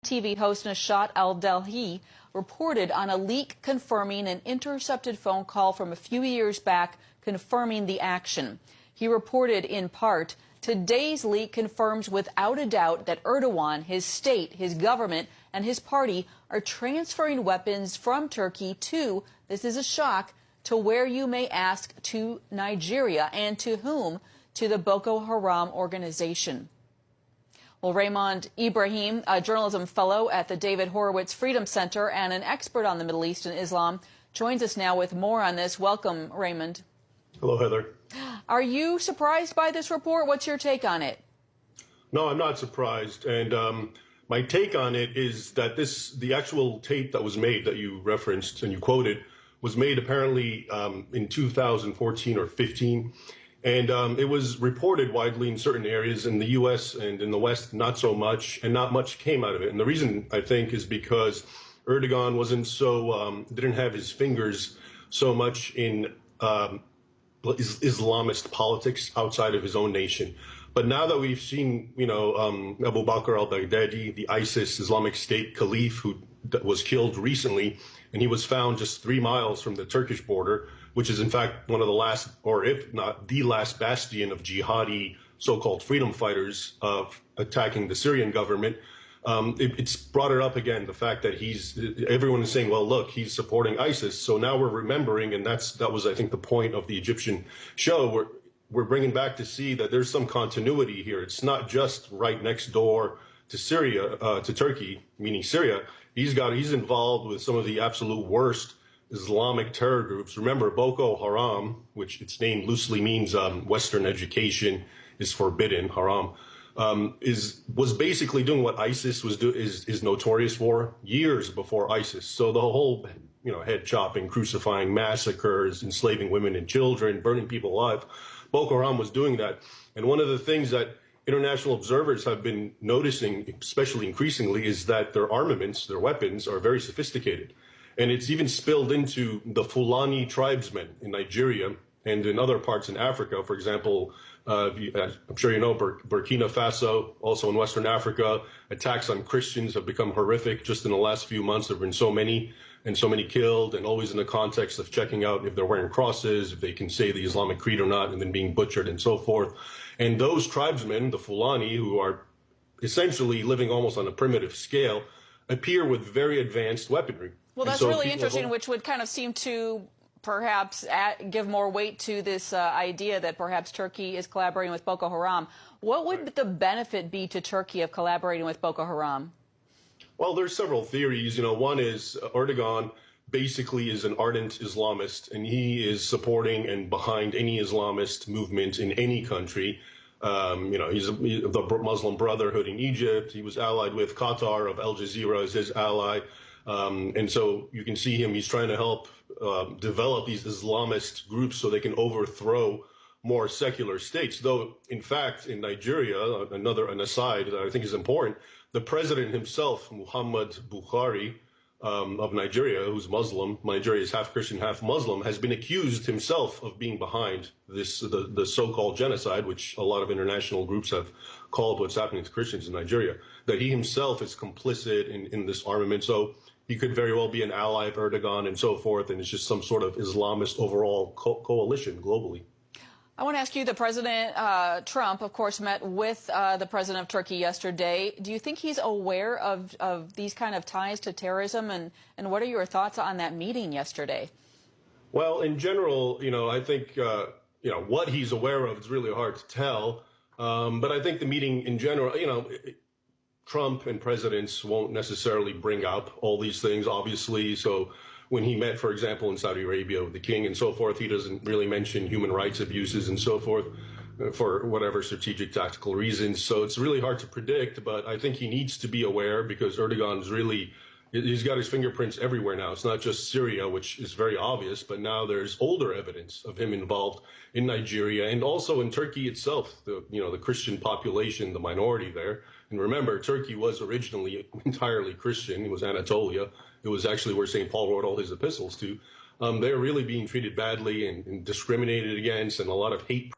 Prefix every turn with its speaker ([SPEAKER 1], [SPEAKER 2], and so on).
[SPEAKER 1] TV host Nashat Al-Delhi reported on a leak confirming an intercepted phone call from a few years back confirming the action. He reported in part, today's leak confirms without a doubt that Erdogan, his state, his government, and his party are transferring weapons from Turkey to, this is a shock, to where you may ask, to Nigeria. And to whom? To the Boko Haram organization. Well, Raymond Ibrahim, a journalism fellow at the David Horowitz Freedom Center and an expert on the Middle East and Islam, joins us now with more on this. Welcome, Raymond.
[SPEAKER 2] Hello, Heather.
[SPEAKER 1] Are you surprised by this report? What's your take on it?
[SPEAKER 2] No, I'm not surprised. And my take on it is that the actual tape that was made that you referenced and you quoted was made apparently in 2014 or 15. And it was reported widely in certain areas in the U.S. and in the West, not so much, and not much came out of it. And the reason, I think, is because Erdogan wasn't so, didn't have his fingers so much in Islamist politics outside of his own nation. But now that we've seen, Abu Bakr al-Baghdadi, the ISIS Islamic State caliph who was killed recently, and he was found just 3 miles from the Turkish border, which is in fact one of the last, or if not the last bastion of jihadi so-called freedom fighters of attacking the Syrian government. It's brought it up again, the fact that everyone is saying, well, look, he's supporting ISIS. So now we're remembering, and that was, I think, the point of the Egyptian show. We're bringing back to see that there's some continuity here. It's not just right next door to Syria, to Turkey, meaning Syria. He's involved with some of the absolute worst Islamic terror groups. Remember, Boko Haram, which its name loosely means Western education is forbidden, haram, was basically doing what ISIS is notorious for years before ISIS. So the whole, head chopping, crucifying, massacres, enslaving women and children, burning people alive, Boko Haram was doing that. And one of the things that international observers have been noticing, especially increasingly, is that their armaments, their weapons, are very sophisticated. And it's even spilled into the Fulani tribesmen in Nigeria and in other parts in Africa. For example, I'm sure you know, Burkina Faso, also in Western Africa, attacks on Christians have become horrific. Just in the last few months, there have been so many killed, and always in the context of checking out if they're wearing crosses, if they can say the Islamic Creed or not, and then being butchered and so forth. And those tribesmen, the Fulani, who are essentially living almost on a primitive scale, appear with very advanced weaponry.
[SPEAKER 1] Well, that's really interesting, which would kind of seem to perhaps give more weight to this idea that perhaps Turkey is collaborating with Boko Haram. What would the benefit be to Turkey of collaborating with Boko Haram?
[SPEAKER 2] Well, there's several theories. One is Erdogan basically is an ardent Islamist, and he is supporting and behind any Islamist movement in any country. He's the Muslim Brotherhood in Egypt. He was allied with Qatar of Al Jazeera as his ally. And so you can see him, he's trying to help develop these Islamist groups so they can overthrow more secular states. Though, in fact, in Nigeria, an aside that I think is important, the president himself, Muhammad Buhari, of Nigeria, who's Muslim, Nigeria is half Christian, half Muslim, has been accused himself of being behind the so-called genocide, which a lot of international groups have called what's happening to Christians in Nigeria, that he himself is complicit in this armament. So he could very well be an ally of Erdogan and so forth, and it's just some sort of Islamist overall coalition globally.
[SPEAKER 1] I want to ask you, the President Trump, of course, met with the President of Turkey yesterday. Do you think he's aware of these kind of ties to terrorism? And what are your thoughts on that meeting yesterday?
[SPEAKER 2] Well, in general, I think, what he's aware of is really hard to tell. But I think the meeting in general, Trump and presidents won't necessarily bring up all these things, obviously. So when he met, for example, in Saudi Arabia with the king and so forth, he doesn't really mention human rights abuses and so forth for whatever strategic tactical reasons. So it's really hard to predict, but I think he needs to be aware because Erdogan's he's got his fingerprints everywhere now. It's not just Syria, which is very obvious, but now there's older evidence of him involved in Nigeria and also in Turkey itself, the Christian population, the minority there. And remember, Turkey was originally entirely Christian. It was Anatolia. It was actually where St. Paul wrote all his epistles to. They're really being treated badly and discriminated against, and a lot of hate